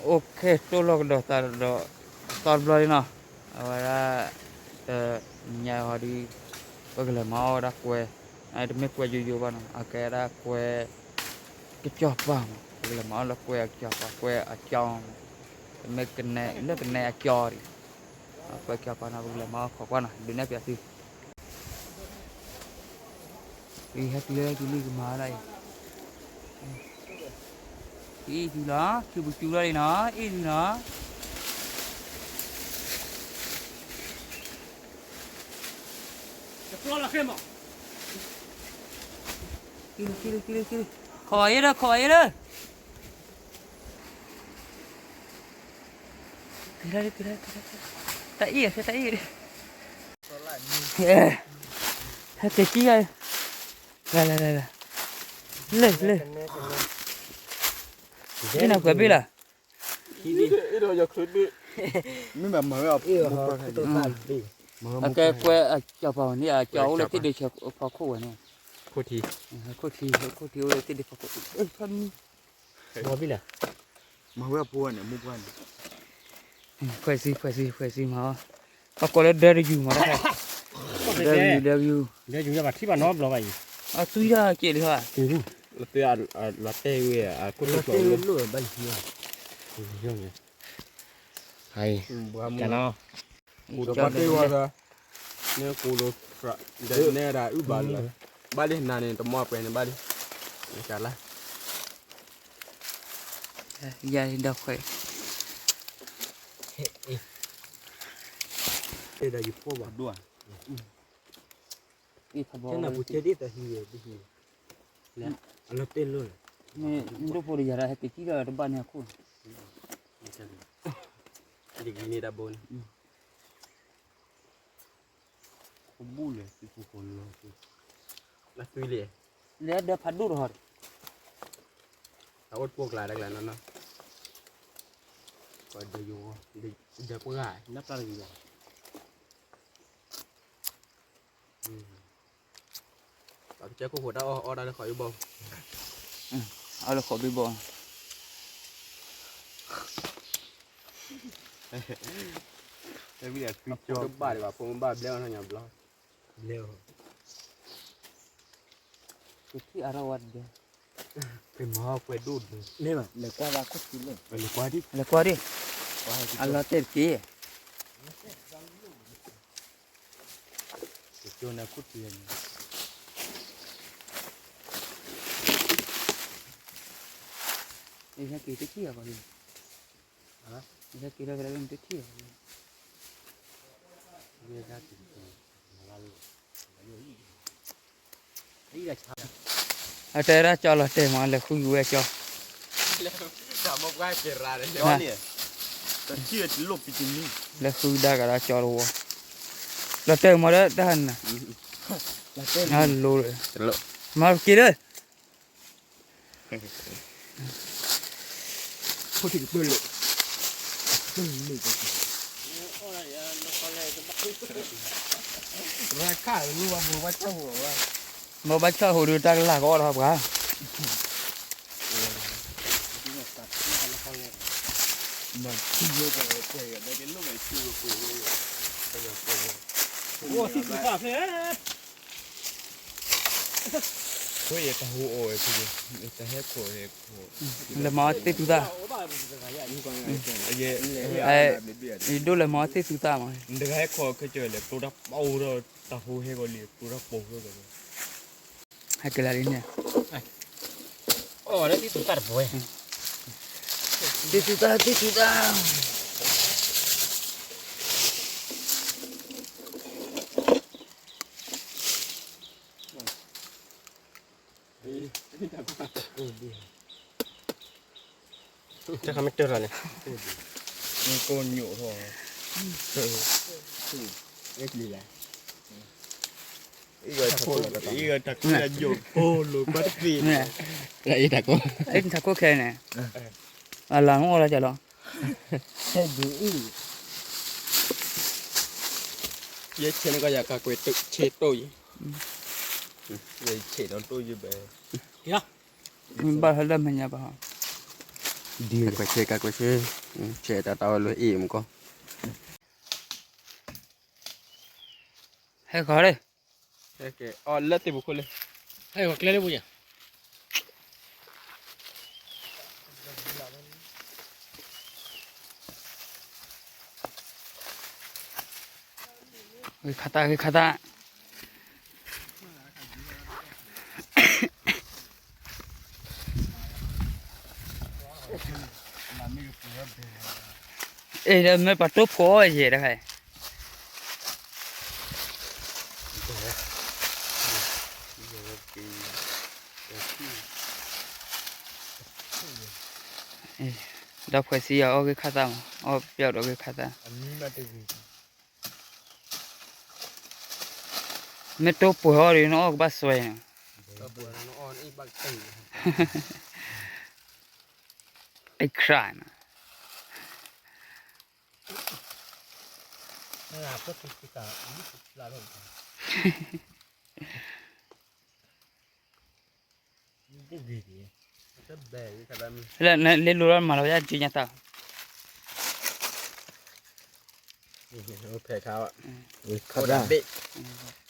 Oke, tolong dah tar belai na. Awara nya hari bagla mau dah kue. Ada me kue juju bana. Akera kue kecapang. Bagla mau lah kue kecapang, kue acang. Me kena acari. Kue kecapang bagla mau kau kana. Dunia biasa. Lihat gili kemana ya? Ini lah, cuba ni na, ini na. Kiri. Kau dah. Kira. Tak iya. Hati kia. Lah. Le. Ini nak kau bila? Ini aja kerja. Ini memang apa? Oke, kue apa ni? Jauh le tidak paku ni. โคตรที Kau le tidak paku. Kan บัวพี่ล่ะ มาเว่าพวนเนี่ยมุกวัน kue si mau. Paku le dari you mana? Dari you. เดี๋ยวอยู่จังหวัดที่บ้านนอบเราไป Tu ya kiri ha. จริง เราเตะเราเตะเว้ยโคตร เรา สว เต้ ย นรู้บ้านเฮียเรื่องเนี่ยใครกันเนาะ กูจะเตะว่าซะเนี่ยกูรู้เนี่ยได้อุบาลบ้านนี้นานเนี่ยต้องมอบไปในบ้านนี้นี่กันละ Ya dah kue. เต้นได้อยู่พ่อบ้านด้วย Ini kau แค่ bawa. น่ะบุเจดีแต่เฮียดิเฮียแล้วเราเต้นรู้ Ni ndo pori jara hati kira depan aku. ดีกินนี่ดับบน ผมบูเลยที่ผู้คนเรา แล้วตุยเลย Dia ada padur har. ถ้าอดพวกหลายแล้วนั่นนะก็เดี๋ยวอยู่เดี๋ยวกูง่าย นับอะไรอยู่ ตอนเจ้ากูหัวได้ออได้ขออยู่บ่ Alo kau bibo. เดี๋ยวพี่เดี๋ยวตุยจอบบ้าดีกว่าผมบ้าแล้วนะเนี่ยบล็อก เร็ว Kuti arawat dia. เป็นหมอไปดูด เนี่ยมันเลยกว่าว่าคุดกินเลย ไปเลยกว่าดิ Ala kuari. Allah terki. โจนะคุดเรียน Ini kita kia apa ni? Ha? Ini kira-kira kita kia. เรียนได้ถึงมาแล้วนี่แหละชา Atera calo te male khuyu e cho. ถามว่าเกิดอะไรเดี๋ยวเนี่ยแต่เชื่อจะลบไปจริงนี่ Le khu da gara cho ro. La te mo da dan na. แล้วเต้น Na lo. จะลบ Ma ki de. พูดถึงปืนเลย ราคารู้ว่าบัวเจ้าหัวว่า Mo ba cho ho du ta la ko da ba. มันที่เยอะกว่าเพื่อนได้เป็นลูกไอ้ชื่อกู โอ้ที่สุดแบบเนี่ย เฮ้ยแต่หัวโอ้ยคือแต่เฮ็ดโขเฮ็ดโข Le ma te tu da. ไอ้ Ni do le ma te tu ta ma. เด็กให้โขคือเจอเลยตัวรับเอาเราตาหูให้ก็เรียกตัวรับโป้ก็เลย Ha ke la ni. โอ้แล้วที่สุดตัดป่วย Te tu ta. จะทำไม่เจออะไร มันโกนอยู่หัวเอ็กดีแหละอีกตักจะหยุดโอ้ลูกบัดปี Ni. แล้วอีกแต่ก็ Ai ta ko ke ne. Ala ngo la jalo. แค่ดูอี เย็ดเชนก็อยากกะกวยตึกเชตุยเลยเชตอนตุยอยู่แบบ Ba hala menya ba. ดี cái quay chơi trẻ ta tao lưỡi ỉm con ให้เขาเลย cái lết thì buộc lên ให้ว่าเกลือได้บุญอ่ะ เฮ้ยขาตาเฮ้ยขาตาเอ้ยเดี๋ยวไม่ปัดตุ๊บพอไอ้เหี้ยได้ใครดับไฟเสียเอาไปขาตาเอาเปียกเอาไปขาตา อันนี้มาตึง ไม่ตุ๊บพอเลยเนาะบัสสวยเนี่ย tao bữa nó on ít bạc tỉnh ไอ้คราน น่าก็ติดติดตาลาลงนี่ดีดี rất bể cái cả đam แล้วเล่นรู้แล้วมาเราจะจีนตา nó thể thao ạ ขัด Ôi ได้ đã bị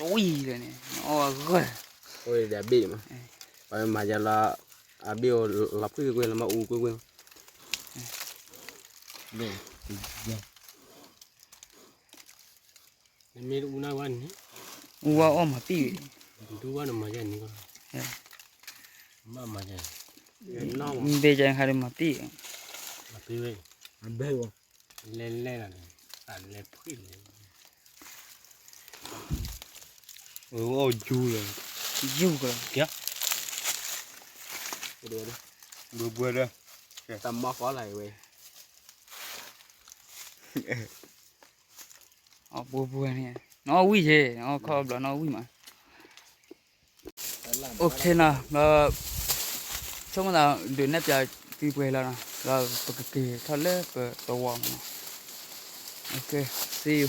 ตุ้ยเลยเนี่ยโอ้ก็ ôi đã bị mà vậy mà giờ là bio lập cái quên là mà u quên quên นี่ดีมีอุณาวันนี้ ว่าอ้อมมาปี ดูว่าน้ำมันยันนี่ก็มายัน nó เบจังหาริมาปี มาพี่เว้ย mà bê không เล่นเล่นอะไรตันเล่นพื้นเลยโอ้ยูเลย อยู่กัน cái đứa đó บัวบัวเลย tầm mò có lại về อ๋อบัวเนี่ยน้อวิ่งเช่น้อขอบแล้วน้อวิ่งมาโอเคนะเราช่วงนั้นเดือนนี้จะตีไปแล้วนะเราปกติทะเลเปิดตัววางโอเค see you